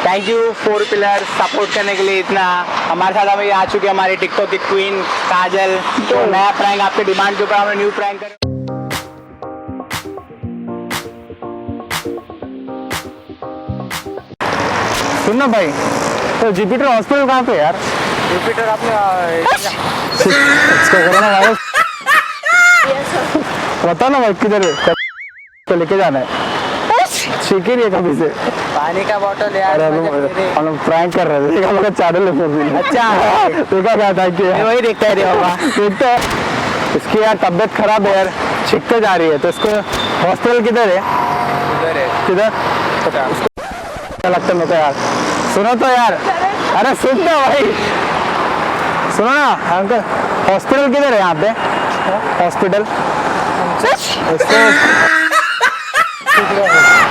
Thank you 4 pillar support करने के लिए इतना। हमारे साथ अभी आ चुके हमारी टिकटॉक की क्वीन काजल। तो नया प्रैंक आपके डिमांड के ऊपर हमने न्यू प्रैंक कर। सुन ना भाई, तो जुपिटर हॉस्पिटल कहाँ पे यार? जुपिटर आपने इसको कोरोना वायरस बता ना भाई, किधर है? तो लेके जाना है, ठीक है कभी से पानी का बोतल यार। हम लोग प्रैंक कर रहे थे, हम लोग चैनल में। अच्छा देखा क्या था कि वही देखता है रे बाबा, देखता है इसकी यार तबीयत खराब है यार, छिकते जा रही है। तो इसको हॉस्पिटल किधर है? किधर क्या लगता है मेरे को यार? सुनो तो यार, अरे सुन तो भाई, सुनो ना अंकल, हॉस्पिटल किधर है यहाँ पे? हॉस्पिटल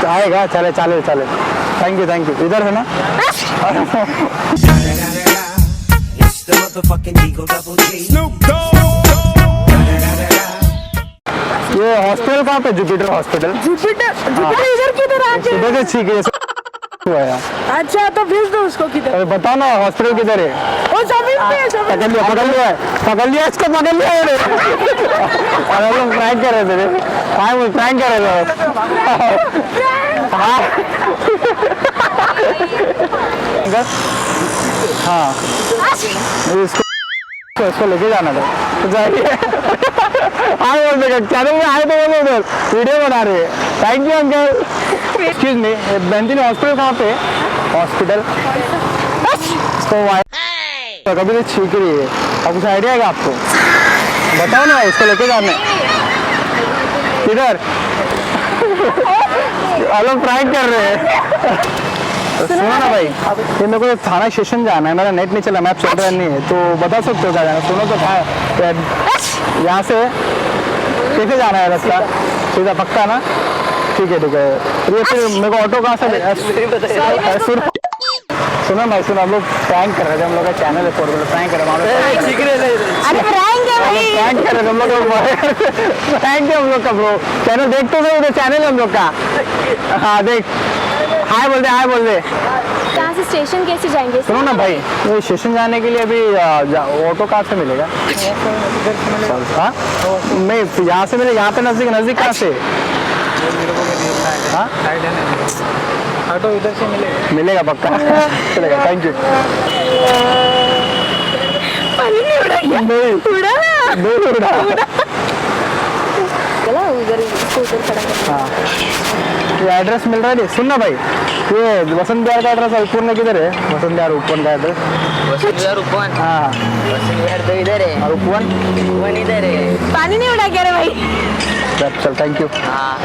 आएगा, चले चले चले, थैंक यू। इधर है ना? ये हॉस्पिटल कहाँ पे? Jupiter hospital. जुपिटर इधर किधर आ गया? इधर से ठीक है। अच्छा तो भेज दो उसको किधर। अरे बताओ ना हॉस्पिटल किधर है? वो जमीन पे है, जमीन। पकड़ लिया इसको, पकड़ लिया। अरे हम लोग प्रैंक कर रहे थे, प्रैंक कर रहे थे। हाँ इसको लेके जाना था, तो जाइए। आए बोल देगा चैनल में आए तो बोलो, उधर वीडियो बना रहे हैं। Thank you uncle. Excuse me, बहन हॉस्पिटल कहाँ पे? हॉस्पिटल तो कभी तो ठीक रही है। अब कुछ आइडिया है आपको? बताओ ना, इसको लेके जाना है किधर? हम लोग प्रैंक कर रहे हैं। सुनो ना भाई, ये मेरे को थाना स्टेशन जाना है, मेरा नेट नहीं चला, मैप चल रहा नहीं है, तो बता सकते हो क्या जाना? सुनो तो क्या यहाँ से कैसे जाना है रास्ता? सीधा पक्का ना? ठीक है ये फिर मेरे को ऑटो कहाँ से? सुनो भाई, सुनो, हम लोग प्रैंक कर रहे थे, हम लोग का चैनल है 4 पिलर, प्रैंक कर रहे हैं हम लोग का ब्रो। चैनल देखते थे, उधर चैनल है हम लोग का। हाँ देख, हाय बोल दे। यहाँ से स्टेशन कैसे जाएंगे? सुनो ना भाई, ये स्टेशन जाने के लिए अभी ऑटो कहाँ से मिलेगा? हाँ मैं यहाँ से मिले, यहाँ पे नजदीक कहाँ से? हाँ ऑटो इधर से मिलेगा पक्का? चलेगा, थैंक यू। हाँ ये एड्रेस मिल रहा है। सुन ना भाई, ये वसंत विहार का एड्रेस ऊपर में किधर है? वसंत विहार ऊपर का एड्रेस? हाँ तो इधर है और ऊपर इधर है। पानी नहीं उड़ा क्या रे भाई? चल, थैंक यू। हाँ